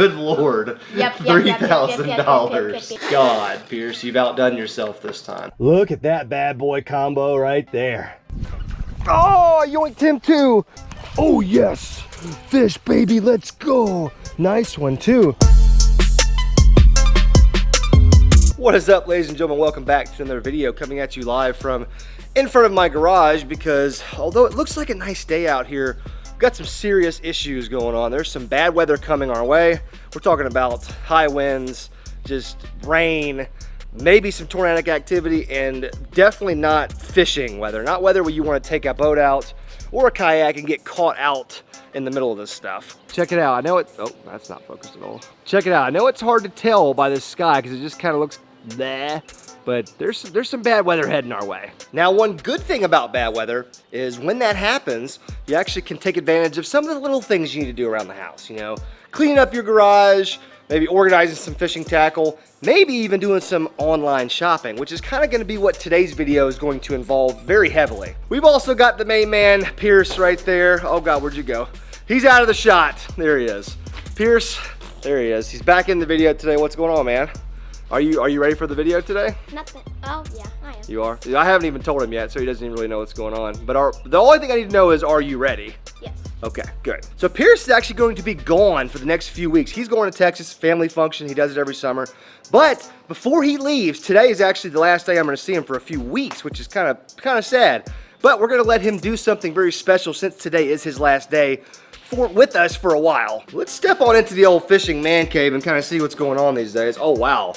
Good Lord. Yep. $3,000. God, Pierce, you've outdone yourself this time. Look at that bad boy combo right there. Oh, I yoinked him too. Oh yes, fish baby, let's go. Nice one too. What is up, ladies and gentlemen? Welcome back to another video coming at you live from in front of my garage because although it looks like a nice day out here, we've got some serious issues going on. There's some bad weather coming our way. We're talking about high winds, just rain, maybe some tornadic activity, and definitely not fishing weather. Not weather where you want to take a boat out or a kayak and get caught out in the middle of this stuff. Check it out. I know it, oh, that's not focused at all. Check it out. I know it's hard to tell by this sky because it just kind of looks bleh, but there's some bad weather heading our way. Now, one good thing about bad weather is when that happens, you actually can take advantage of some of the little things you need to do around the house. You know, cleaning up your garage, maybe organizing some fishing tackle, maybe even doing some online shopping, which is kind of going to be what today's video is going to involve very heavily. We've also got the main man, Pierce, right there. Oh God, where'd you go? He's out of the shot. There he is. Pierce, there he is. He's back in the video today. What's going on, man? Are you ready for the video today? Nothing. Oh yeah, I am. You are? I haven't even told him yet, so he doesn't even really know what's going on. But the only thing I need to know is, are you ready? Yes. Okay, good. So Pierce is actually going to be gone for the next few weeks. He's going to Texas, family function. He does it every summer. But before he leaves, today is actually the last day I'm going to see him for a few weeks, which is kind of sad. But we're going to let him do something very special since today is his last day with us for a while. Let's step on into the old fishing man cave and kind of see what's going on these days. Oh wow.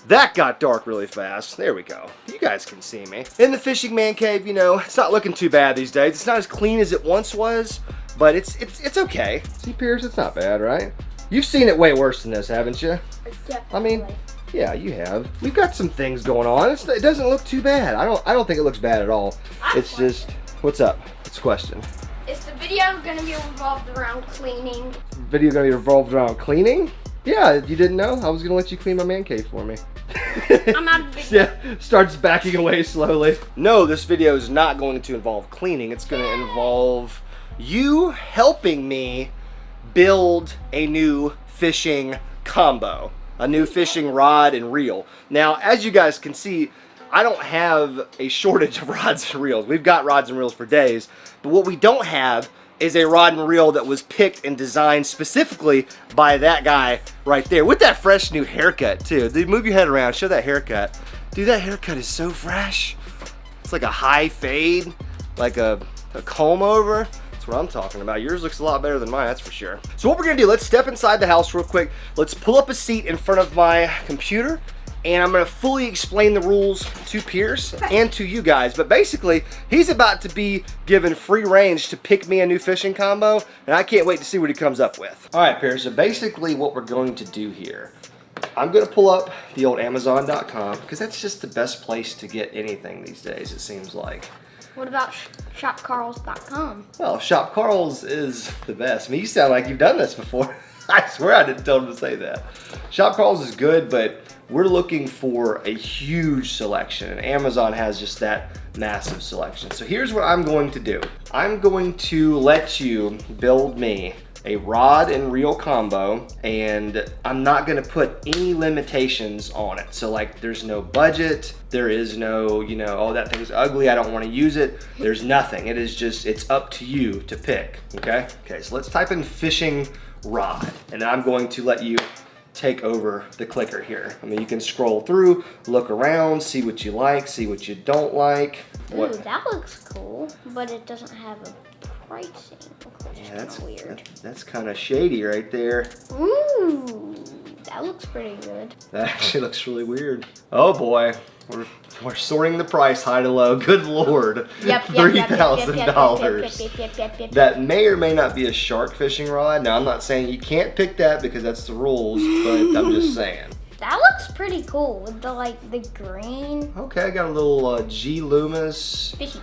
That got dark really fast. There we go. You guys can see me. In the fishing man cave, you know, it's not looking too bad these days. It's not as clean as it once was, but it's okay. See, Pierce, it's not bad, right? You've seen it way worse than this, haven't you? Definitely. I mean, yeah, you have. We've got some things going on. It doesn't look too bad. I don't think it looks bad at all. It's just, what's up? What's the question? Is the video gonna be revolved around cleaning? Video gonna be revolved around cleaning? Yeah, you didn't know? I was gonna let you clean my man cave for me. I'm out of the Yeah, starts backing away slowly. No, this video is not going to involve cleaning. It's gonna involve you helping me build a new fishing combo, a new fishing rod and reel. Now, as you guys can see, I don't have a shortage of rods and reels. We've got rods and reels for days, but what we don't have is a rod and reel that was picked and designed specifically by that guy right there with that fresh new haircut too. Dude, move your head around, show that haircut. Dude, that haircut is so fresh. It's like a high fade, like a comb over. That's what I'm talking about. Yours looks a lot better than mine, that's for sure. So what we're gonna do, let's step inside the house real quick. Let's pull up a seat in front of my computer, and I'm gonna fully explain the rules to Pierce and to you guys. But basically, he's about to be given free range to pick me a new fishing combo, and I can't wait to see what he comes up with. All right, Pierce, so basically what we're going to do here, I'm gonna pull up the old Amazon.com, because that's just the best place to get anything these days, it seems like. What about shopcarls.com? Well, Shop Carl's is the best. I mean, you sound like you've done this before. I swear I didn't tell him to say that. Shop Carl's is good, but we're looking for a huge selection, and Amazon has just that massive selection. So here's what I'm going to do. I'm going to let you build me a rod and reel combo, and I'm not gonna put any limitations on it. So like, there's no budget, there is no, you know, oh, that thing's ugly, I don't wanna use it. There's nothing. It is just, it's up to you to pick, okay? Okay, so let's type in fishing rod, and then I'm going to let you take over the clicker here. I mean, you can scroll through, look around, see what you like, see what you don't like. Ooh, that looks cool, but it doesn't have a pricing. Yeah, that's weird. That's kind of shady right there. Ooh, that looks pretty good. That actually looks really weird. Oh boy, we're sorting the price high to low. Good Lord. Yep. $3,000. That may or may not be a shark fishing rod. Now, I'm not saying you can't pick that because that's the rules, but I'm just saying. That looks pretty cool with the green. Okay, I got a little G Loomis. Fishy.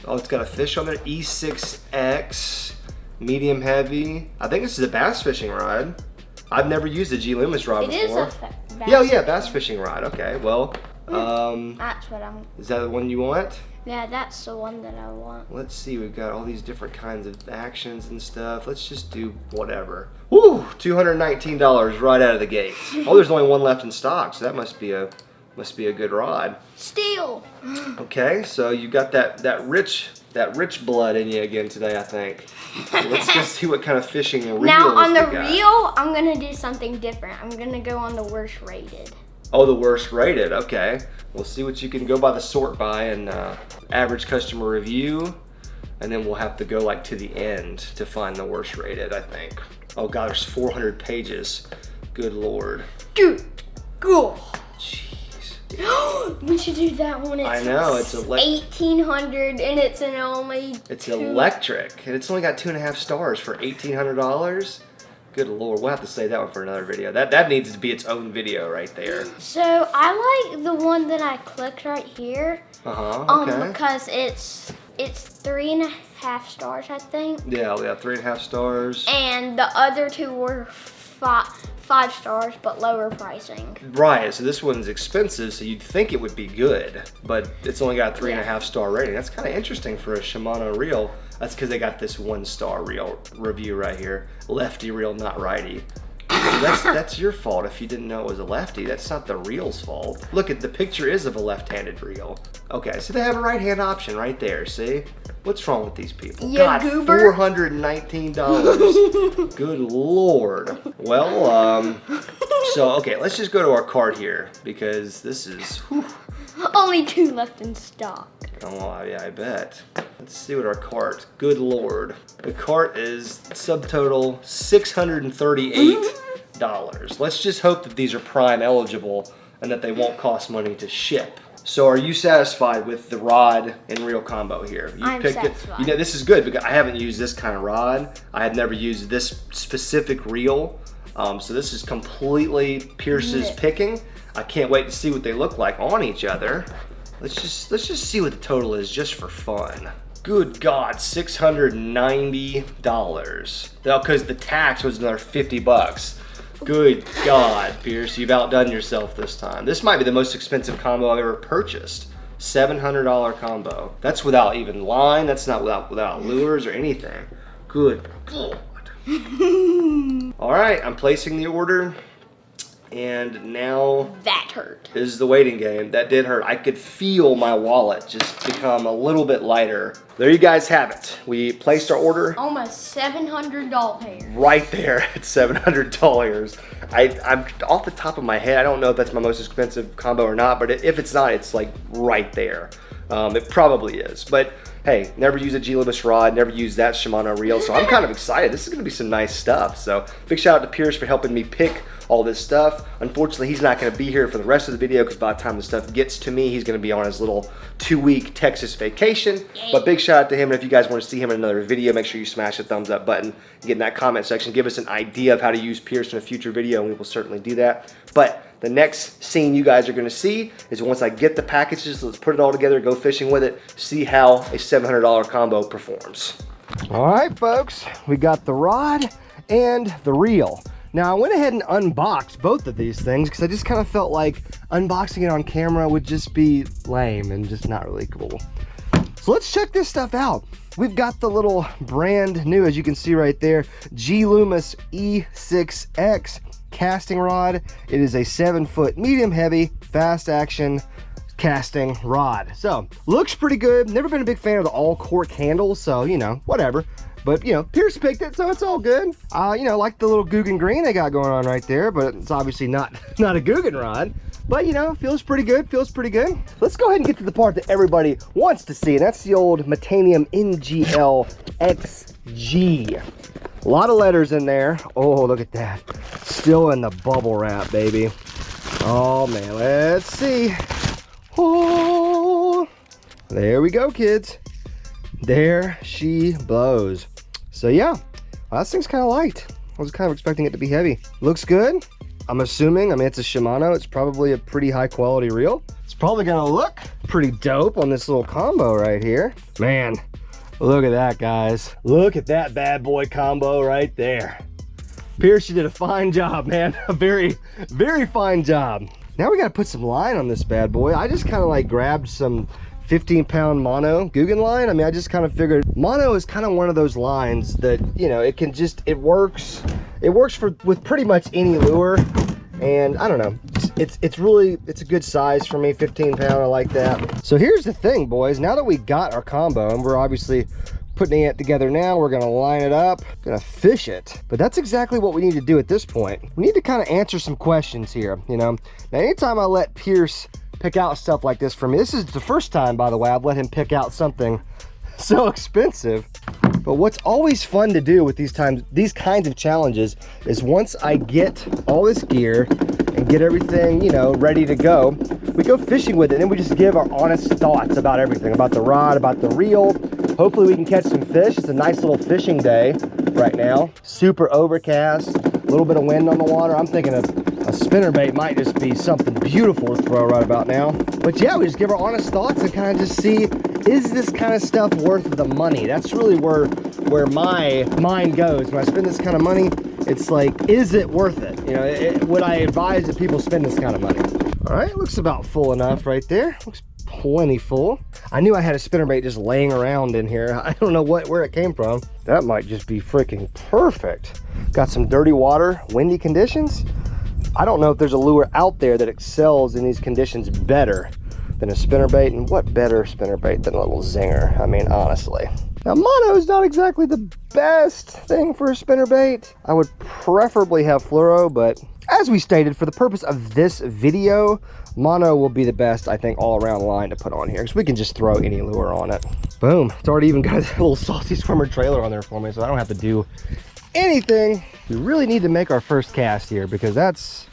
Oh, it's got a fish on there. E6X, medium heavy. I think this is a bass fishing rod. I've never used a G Loomis rod before. It is a bass Yeah, bass fishing rod. Okay, well, that's what I'm. is that the one you want? Yeah, that's the one that I want. Let's see, we've got all these different kinds of actions and stuff. Let's just do whatever. Woo! $219 right out of the gate. Oh, there's only one left in stock, so that must be a good rod. Steal. Okay, so you got that rich blood in you again today, I think. Let's just see what kind of fishing reels Now on the we got. reel, I'm gonna do something different. I'm gonna go on the worst rated. Oh, the worst rated. Okay. We'll see what you can go by the sort by and average customer review. And then we'll have to go like to the end to find the worst rated, I think. Oh God, there's 400 pages. Good Lord. Dude, go. Jeez. We should do that one. It's I know, it's 1,800 and it's an only It's electric. And it's only got 2.5 stars for $1,800. Good Lord, we'll have to save that one for another video. That needs to be its own video right there. So I like the one that I clicked right here. Okay. Because it's 3.5 stars, I think. Yeah, we have 3.5 stars. And the other two were 5 stars, but lower pricing. Right, so this one's expensive, so you'd think it would be good, but it's only got a 3.5 star rating. That's kind of interesting for a Shimano reel. That's because they got this 1-star reel review right here. Lefty reel, not righty. That's your fault if you didn't know it was a lefty. That's not the reel's fault. Look, at the picture is of a left-handed reel. Okay, so they have a right-hand option right there, see? What's wrong with these people? Yeah, God, goober. $419. Good Lord. Well, so, okay, let's just go to our cart here because this is, whew. Only 2 left in stock. Oh, yeah, I bet. Let's see what our cart, good Lord. The cart is subtotal $638. Let's just hope that these are Prime eligible and that they won't cost money to ship. So are you satisfied with the rod and reel combo here? I'm satisfied. You know, this is good because I haven't used this kind of rod. I have never used this specific reel. So this is completely Pierce's picking. I can't wait to see what they look like on each other. Let's just see what the total is just for fun. Good God, $690. Now, because the tax was another 50 bucks. Good God, Pierce, you've outdone yourself this time. This might be the most expensive combo I've ever purchased. $700 combo. That's without even line. That's not without lures or anything. Good God. All right, I'm placing the order. And now That hurt. this is the waiting game. That did hurt. I could feel my wallet just become a little bit lighter. There you guys have it. We placed our order Almost $700. right there at $700. I'm off the top of my head, I don't know if that's my most expensive combo or not, but if it's not, it's like right there. It probably is. But hey, never use a G-Libus rod, never use that Shimano reel, so I'm kind of excited. This is gonna be some nice stuff. So big shout out to Pierce for helping me pick all this stuff. Unfortunately, he's not gonna be here for the rest of the video because by the time the stuff gets to me, he's gonna be on his little 2-week Texas vacation. But big shout out to him, and if you guys wanna see him in another video, make sure you smash the thumbs up button, get in that comment section, give us an idea of how to use Pierce in a future video, and we will certainly do that. But the next scene you guys are gonna see is once I get the packages, let's put it all together, go fishing with it, see how a $700 combo performs. All right, folks, we got the rod and the reel. Now, I went ahead and unboxed both of these things because I just kind of felt like unboxing it on camera would just be lame and just not really cool. So let's check this stuff out. We've got the little brand new, as you can see right there, G-Loomis E6X casting rod. It is a 7-foot medium heavy fast action casting rod. So looks pretty good. Never been a big fan of the all cork handles, so you know, whatever. But you know, Pierce picked it, so it's all good. You know, like the little Guggen green they got going on right there, but it's obviously not a Guggen rod. But you know, feels pretty good, feels pretty good. Let's go ahead and get to the part that everybody wants to see, and that's the old Metanium NGL XG. A lot of letters in there. Oh, look at that. Still in the bubble wrap, baby. Oh man, let's see. Oh, there we go, kids. There she blows. So yeah, well, that thing's kind of light. I was kind of expecting it to be heavy. Looks good. I'm assuming, I mean, it's a Shimano. It's probably a pretty high quality reel. It's probably gonna look pretty dope on this little combo right here. Man, look at that, guys. Look at that bad boy combo right there. Pierce, you did a fine job, man. A very, very fine job. Now we gotta put some line on this bad boy. I just kind of like grabbed some 15-pound mono Guggen line. I mean, I just kind of figured mono is kind of one of those lines that, you know, it can just, it works with pretty much any lure. And I don't know, it's a good size for me, 15-pound, I like that. So here's the thing, boys. Now that we got our combo and we're obviously putting it together now, we're gonna line it up, gonna fish it. But that's exactly what we need to do at this point. We need to kind of answer some questions here, you know. Now, anytime I let Pierce pick out stuff like this for me, this is the first time, by the way, I've let him pick out something so expensive. But what's always fun to do with these kinds of challenges is once I get all this gear and get everything, you know, ready to go, we go fishing with it, and then we just give our honest thoughts about everything, about the rod, about the reel. Hopefully we can catch some fish. It's a nice little fishing day right now. Super overcast, a little bit of wind on the water. I'm thinking of a spinnerbait might just be something beautiful to throw right about now. But yeah, we just give our honest thoughts and kind of just see, is this kind of stuff worth the money? That's really where my mind goes. When I spend this kind of money, it's like, is it worth it? You know, would I advise that people spend this kind of money? All right, looks about full enough right there. Looks plenty full. I knew I had a spinnerbait just laying around in here. I don't know where it came from. That might just be freaking perfect. Got some dirty water, windy conditions. I don't know if there's a lure out there that excels in these conditions better than a spinnerbait, and what better spinnerbait than a little zinger? I mean, honestly. Now, mono is not exactly the best thing for a spinnerbait. I would preferably have fluoro, but as we stated, for the purpose of this video, mono will be the best, I think, all-around line to put on here, because we can just throw any lure on it. Boom. It's already even got a little Salty Swimmer trailer on there for me, so I don't have to do anything. We really need to make our first cast here, because that's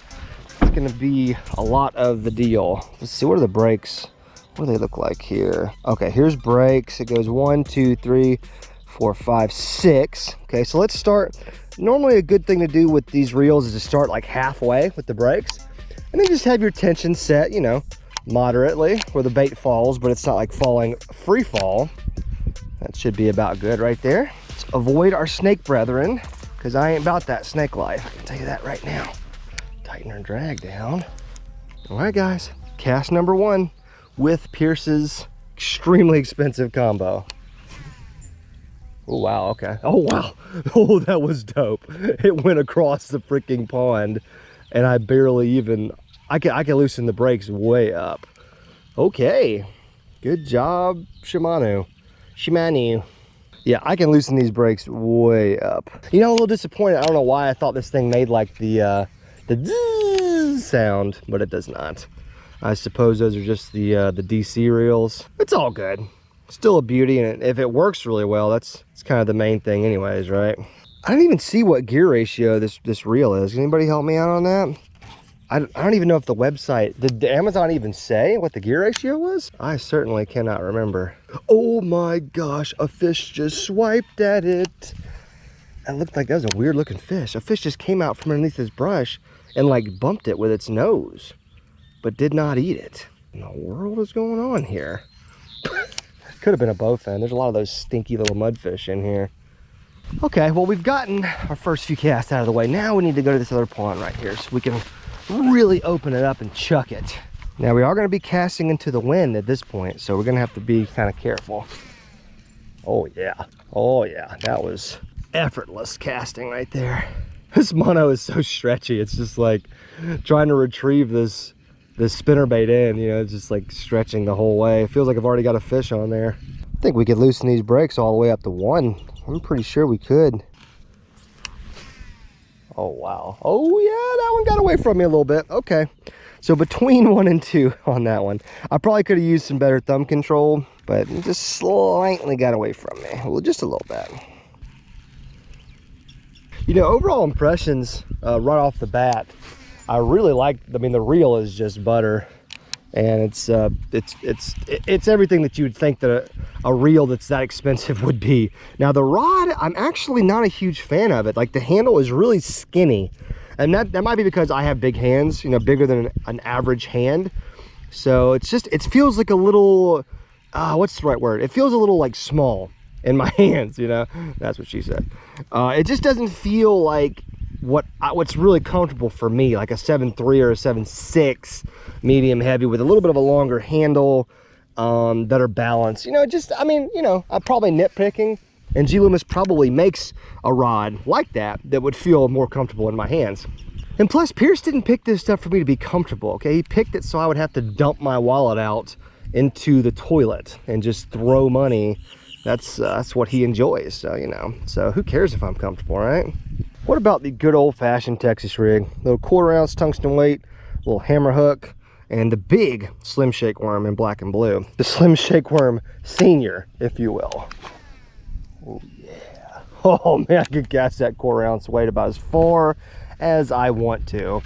going to be a lot of the deal. Let's see, what are the brakes? What do they look like here? Okay, here's brakes. It goes 1, 2, 3, 4, 5, 6. Okay, so let's start. Normally a good thing to do with these reels is to start like halfway with the brakes, and then just have your tension set, you know, moderately where the bait falls, but it's not like falling free fall. That should be about good right there. Let's avoid our snake brethren, because I ain't about that snake life. I can tell you that right now. Tighten our drag down. All right, guys, cast number 1 with Pierce's extremely expensive combo. Oh, wow, okay. Oh, wow. Oh, that was dope. It went across the freaking pond, and I barely even, I can loosen the brakes way up. Okay, good job, Shimano. Yeah, I can loosen these brakes way up. You know, a little disappointed. I don't know why I thought this thing made like the zzz sound, but it does not. I suppose those are just the DC reels. It's all good. Still a beauty, and if it works really well, that's kind of the main thing anyways, right? I don't even see what gear ratio this reel is. Can anybody help me out on that? I don't even know if the website, did Amazon even say what the gear ratio was? I certainly cannot remember. Oh my gosh, a fish just swiped at it. That looked like that was a weird looking fish. A fish just came out from underneath this brush and like bumped it with its nose, but did not eat it. What in the world is going on here? Could have been a bowfin. There's a lot of those stinky little mudfish in here. Okay, well, we've gotten our first few casts out of the way. Now we need to go to this other pond right here so we can really open it up and chuck it. Now we are going to be casting into the wind at this point, so we're going to have to be kind of careful. Oh yeah, that was effortless casting right there. This mono is so stretchy. It's just like trying to retrieve this spinnerbait in, you know, it's just like stretching the whole way. It feels like I've already got a fish on there. I think we could loosen these brakes all the way up to 1. I'm pretty sure we could. Oh wow. Oh yeah, that one got away from me a little bit. Okay, so between 1 and 2 on that one. I probably could have used some better thumb control, but it just slightly got away from me. Well, just a little bit. You know, overall impressions right off the bat, I really like. I mean, the reel is just butter, and it's everything that you would think that a reel that's that expensive would be. Now the rod, I'm actually not a huge fan of it. Like, the handle is really skinny, and that might be because I have big hands, you know, bigger than an average hand. So it's just, it feels like a little, what's the right word? It feels a little like small in my hands, you know. That's what she said. It just doesn't feel like what's really comfortable for me, like a 7.3 or a 7.6 medium heavy with a little bit of a longer handle. that are balanced. You know, just, I mean, you know, I'm probably nitpicking, and G. Loomis probably makes a rod like that that would feel more comfortable in my hands. And plus, Pierce didn't pick this stuff for me to be comfortable, okay? He picked it so I would have to dump my wallet out into the toilet and just throw money. That's what he enjoys, so, you know. So who cares if I'm comfortable, right? What about the good old-fashioned Texas rig? Little 1/4 ounce tungsten weight, little hammer hook, and the big Slim Shake worm in black and blue. The Slim Shake worm senior, if you will. Oh yeah. Oh man, I could cast that 1/4 ounce weight about as far as I want to.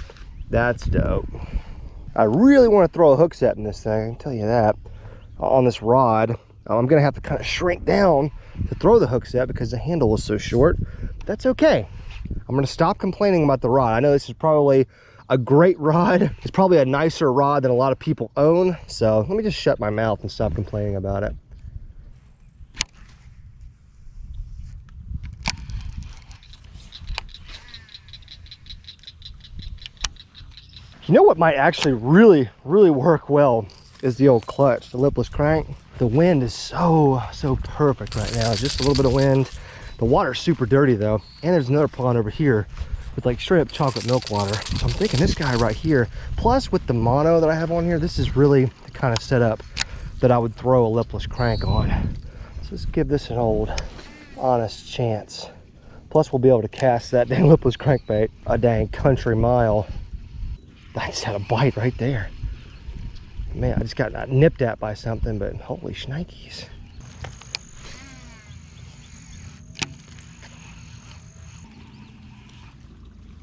That's dope. I really want to throw a hook set in this thing, I can tell you that. On this rod, I'm gonna have to kind of shrink down to throw the hook set because the handle is so short. That's okay. I'm gonna stop complaining about the rod. I know this is probably a great rod. It's probably a nicer rod than a lot of people own. So let me just shut my mouth and stop complaining about it. You know what might actually really work well is the old clutch, the lipless crank. The wind is so perfect right now. Just a little bit of wind. The water's super dirty though. And there's another pond over here with like straight up chocolate milk water. So I'm thinking this guy right here, plus with the mono that I have on here, this is really the kind of setup that I would throw a lipless crank on. So let's give this an old honest chance. Plus we'll be able to cast that dang lipless crankbait a dang country mile. I just had a bite right there. Man, I just got nipped at by something, but holy shnikes.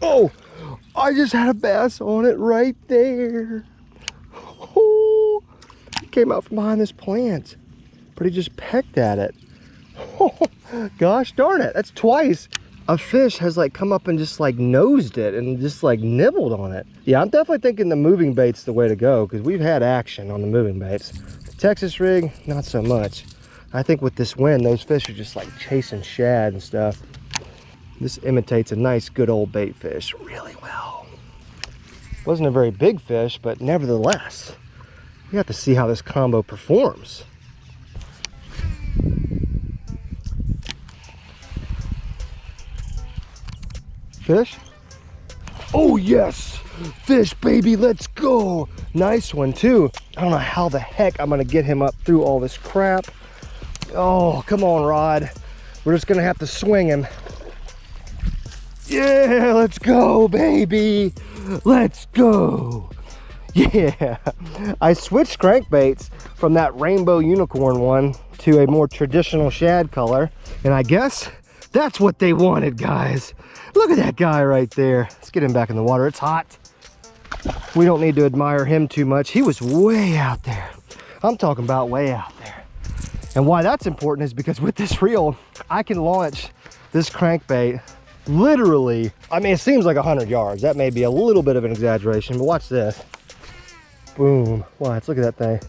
Oh, I just had a bass on it right there. Oh, it came out from behind this plant, but he just pecked at it. Oh, gosh darn it, that's twice. A fish has like come up and just like nosed it and just like nibbled on it. Yeah, I'm definitely thinking the moving bait's the way to go because we've had action on the moving baits. The Texas rig, not so much. I think with this wind, those fish are just like chasing shad and stuff. This imitates a nice good old bait fish really well. Wasn't a very big fish, but nevertheless, you have to see how this combo performs. Fish? Oh yes, fish baby, let's go. Nice one too. I don't know how the heck I'm gonna get him up through all this crap. Oh, come on rod. We're just gonna have to swing him. Yeah, let's go baby. Let's go. Yeah, I switched crankbaits from that rainbow unicorn one to a more traditional shad color. And I guess that's what they wanted, guys. Look at that guy right there. Let's get him back in the water. It's hot. We don't need to admire him too much. He was way out there. I'm talking about way out there. And why that's important is because with this reel, I can launch this crankbait literally, I mean, it seems like 100 yards. That may be a little bit of an exaggeration, but watch this. Boom. Watch, look at that thing.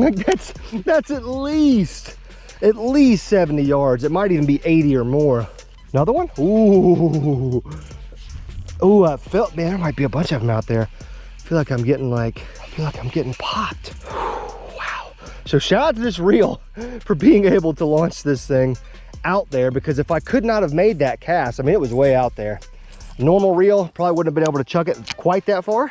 Like that's at least 70 yards. It might even be 80 or more. Another one? Ooh. Ooh, I felt, man, there might be a bunch of them out there. I feel like I'm getting popped. Wow. So shout out to this reel for being able to launch this thing out there, because if I could not have made that cast, I mean, it was way out there. Normal reel probably wouldn't have been able to chuck it quite that far.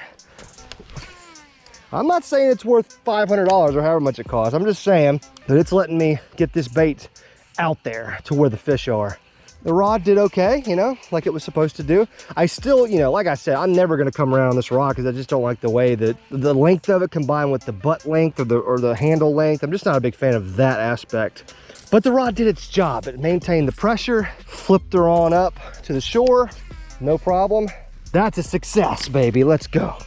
I'm not saying it's worth $500 or however much it costs. I'm just saying that it's letting me get this bait out there to where the fish are. The rod did okay, you know, like it was supposed to do. I still, you know, like I said, I'm never going to come around on this rod because I just don't like the way that the length of it combined with the butt length or the handle length. I'm just not a big fan of that aspect. But the rod did its job. It maintained the pressure, flipped her on up to the shore, no problem. That's a success, baby. Let's go.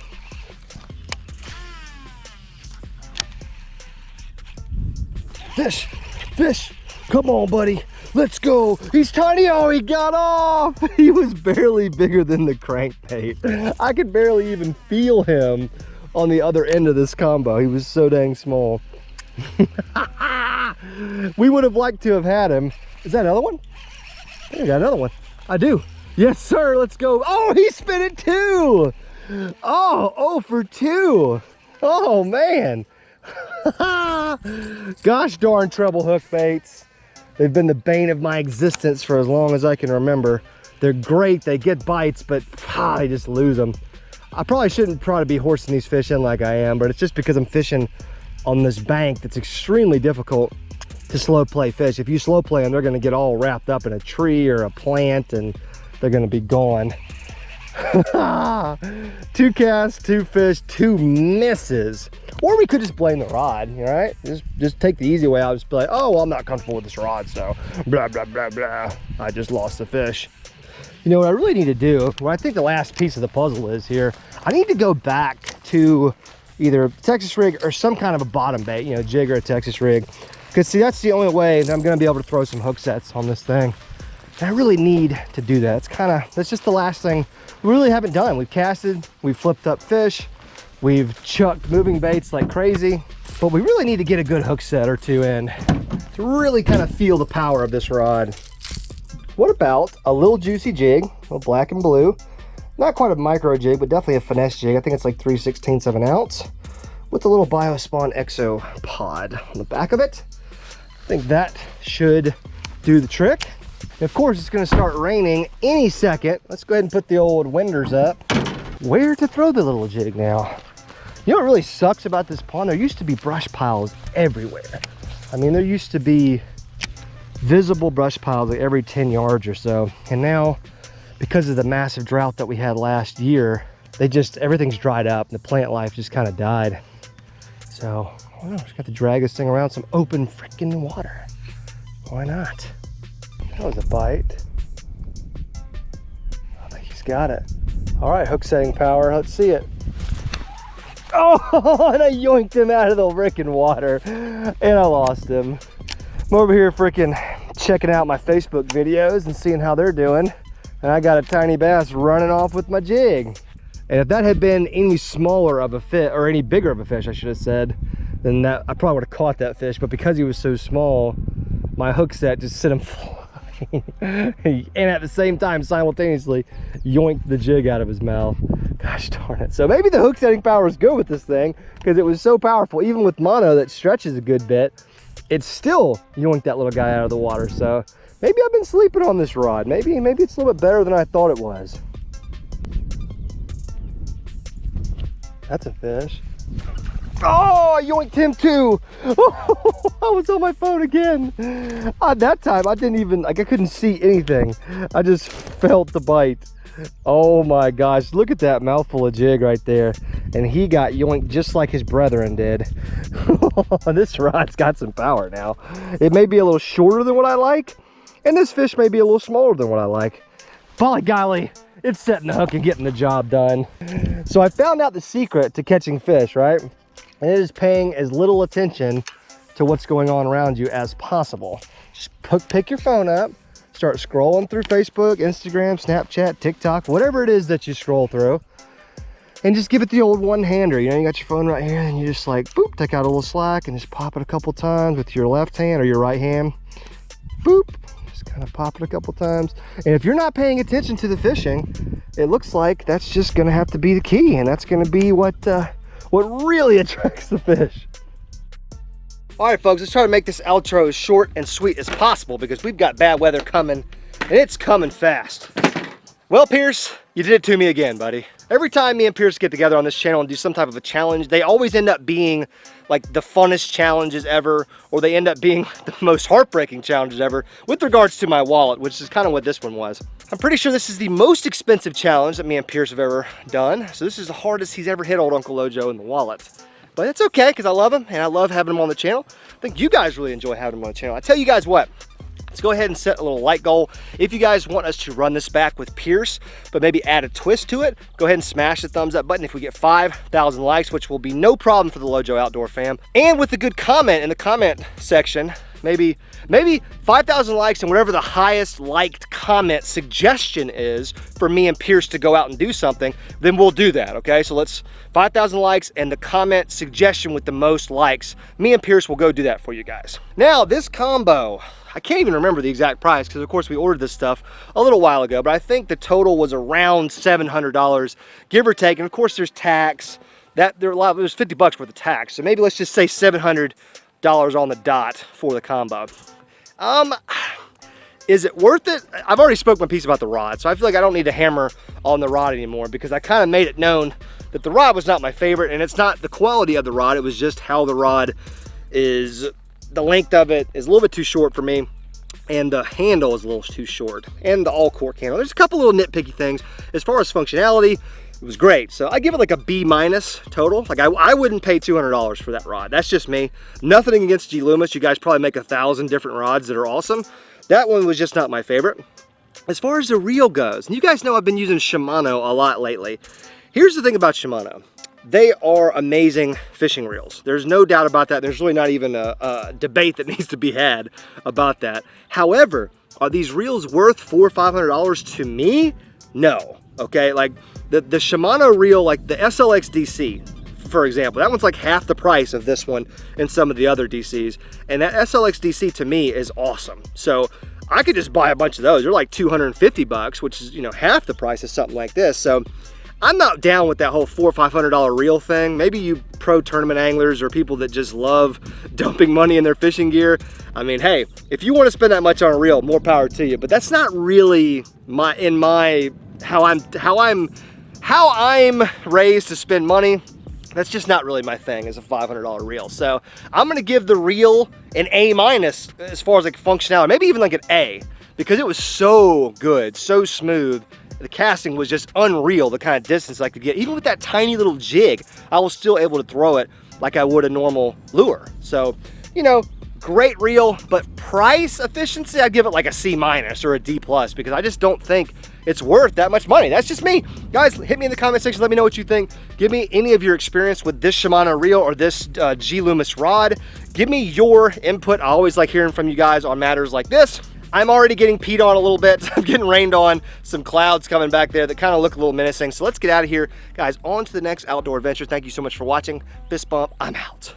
Fish, fish, come on, buddy. Let's go. He's tiny. Oh, he got off. He was barely bigger than the crankbait. I could barely even feel him on the other end of this combo. He was so dang small. We would have liked to have had him. Is that another one? I think I got another one. I do. Yes, sir. Let's go. Oh, he spit it too. Oh, 0 for 2. Oh, man. Gosh darn treble hook baits. They've been the bane of my existence for as long as I can remember. They're great, they get bites, but I just lose them. I probably shouldn't be horsing these fish in like I am, but it's just because I'm fishing on this bank that's extremely difficult to slow play fish. If you slow play them, they're gonna get all wrapped up in a tree or a plant and they're gonna be gone. 2 casts, 2 fish, 2 misses. Or we could just blame the rod, right? Just take the easy way out. Just be like, oh, well, I'm not comfortable with this rod, so blah, blah, blah, blah. I just lost the fish. You know what I really need to do, what I think the last piece of the puzzle is here, I need to go back to either a Texas rig or some kind of a bottom bait, you know, jig or a Texas rig. Because see, that's the only way that I'm gonna be able to throw some hook sets on this thing. And I really need to do that. That's just the last thing we really haven't done. We've casted, we've flipped up fish, we've chucked moving baits like crazy, but we really need to get a good hook set or 2 in to really kind of feel the power of this rod. What about a little juicy jig, a little black and blue, not quite a micro jig, but definitely a finesse jig. I think it's like 3/16 of an ounce with a little Biospawn Exo pod on the back of it. I think that should do the trick. And of course, it's going to start raining any second. Let's go ahead and put the old winders up. Where to throw the little jig now? You know what really sucks about this pond? There used to be brush piles everywhere. I mean, there used to be visible brush piles like every 10 yards or so. And now, because of the massive drought that we had last year, everything's dried up and the plant life just kind of died. So, I don't know, just got to drag this thing around some open freaking water. Why not? That was a bite. I think he's got it. All right, hook setting power, let's see it. Oh, and I yoinked him out of the freaking water and I lost him. I'm over here freaking checking out my Facebook videos and seeing how they're doing. And I got a tiny bass running off with my jig. And if that had been any smaller of a fish, or any bigger of a fish, I should have said, then I probably would have caught that fish. But because he was so small, my hook set just sent him flying. And at the same time, simultaneously, yoinked the jig out of his mouth. Gosh darn it. So maybe the hook setting power is good with this thing, because it was so powerful. Even with mono that stretches a good bit, it still yoinked that little guy out of the water. So maybe I've been sleeping on this rod. Maybe it's a little bit better than I thought it was. That's a fish. Oh, I yoinked him too. Oh, I was on my phone again. That time I didn't even, I couldn't see anything. I just felt the bite. Oh my gosh, look at that mouthful of jig right there. And he got yoinked just like his brethren did. This rod's got some power now. It may be a little shorter than what I like, and this fish may be a little smaller than what I like. By golly, it's setting the hook and getting the job done. So I found out the secret to catching fish, right? And it is paying as little attention to what's going on around you as possible. Just pick your phone up, start scrolling through Facebook, Instagram, Snapchat, TikTok, whatever it is that you scroll through, and just give it the old one-hander. You know, you got your phone right here and you just like, boop, take out a little slack and just pop it a couple times with your left hand or your right hand. Boop, just kind of pop it a couple times. And if you're not paying attention to the fishing, it looks like that's just gonna have to be the key, and that's gonna be what really attracts the fish. All right, folks, let's try to make this outro as short and sweet as possible because we've got bad weather coming, and it's coming fast. Well, Pierce, you did it to me again, buddy. Every time me and Pierce get together on this channel and do some type of a challenge, they always end up being like the funnest challenges ever, or they end up being the most heartbreaking challenges ever with regards to my wallet, which is kind of what this one was. I'm pretty sure this is the most expensive challenge that me and Pierce have ever done. So this is the hardest he's ever hit old Uncle Lojo in the wallet. But it's okay, because I love him and I love having him on the channel. I think you guys really enjoy having him on the channel. I tell you guys what, let's go ahead and set a little like goal. If you guys want us to run this back with Pierce, but maybe add a twist to it, go ahead and smash the thumbs up button. If we get 5,000 likes, which will be no problem for the Lojo Outdoor fam, and with a good comment in the comment section, maybe 5,000 likes and whatever the highest liked comment suggestion is for me and Pierce to go out and do something, then we'll do that, okay? So let's 5,000 likes and the comment suggestion with the most likes. Me and Pierce will go do that for you guys. Now, this combo, I can't even remember the exact price because of course we ordered this stuff a little while ago, but I think the total was around $700, give or take. And of course there's tax, That it was $50 worth of tax. So maybe let's just say $700 on the dot for the combo. Is it worth it? I've already spoke my piece about the rod, so I feel like I don't need to hammer on the rod anymore because I kind of made it known that the rod was not my favorite, and it's not the quality of the rod, it was just how the rod is, the length of it is a little bit too short for me, and the handle is a little too short, and the all cork handle. There's a couple little nitpicky things. As far as functionality, it was great. So I give it like a B- total. Like I wouldn't pay $200 for that rod. That's just me. Nothing against G Loomis. You guys probably make 1,000 different rods that are awesome. That one was just not my favorite. As far as the reel goes, and you guys know I've been using Shimano a lot lately. Here's the thing about Shimano. They are amazing fishing reels. There's no doubt about that. There's really not even a debate that needs to be had about that. However, are these reels worth $400 or $500 to me? No. Okay, like the Shimano reel, like the SLX DC, for example, that one's like half the price of this one and some of the other DCs. And that SLX DC to me is awesome. So I could just buy a bunch of those. They're like $250, which is, you know, half the price of something like this. So I'm not down with that whole $400 or $500 reel thing. Maybe you pro tournament anglers or people that just love dumping money in their fishing gear. I mean, hey, if you want to spend that much on a reel, more power to you. But that's not really how I'm raised to spend money. That's just not really my thing, is a $500 reel. So I'm gonna give the reel an A- as far as like functionality, maybe even like an A, because it was so good, so smooth. The casting was just unreal, the kind of distance I could get. Even with that tiny little jig, I was still able to throw it like I would a normal lure. So, you know, great reel, but price efficiency, I'd give it like a C- or a D+, because I just don't think it's worth that much money. That's just me. Guys, hit me in the comment section, let me know what you think. Give me any of your experience with this Shimano reel or this G Loomis rod. Give me your input. I always like hearing from you guys on matters like this. I'm already getting peed on a little bit. I'm getting rained on. Some clouds coming back there that kind of look a little menacing. So let's get out of here. Guys, on to the next outdoor adventure. Thank you so much for watching. Fist bump, I'm out.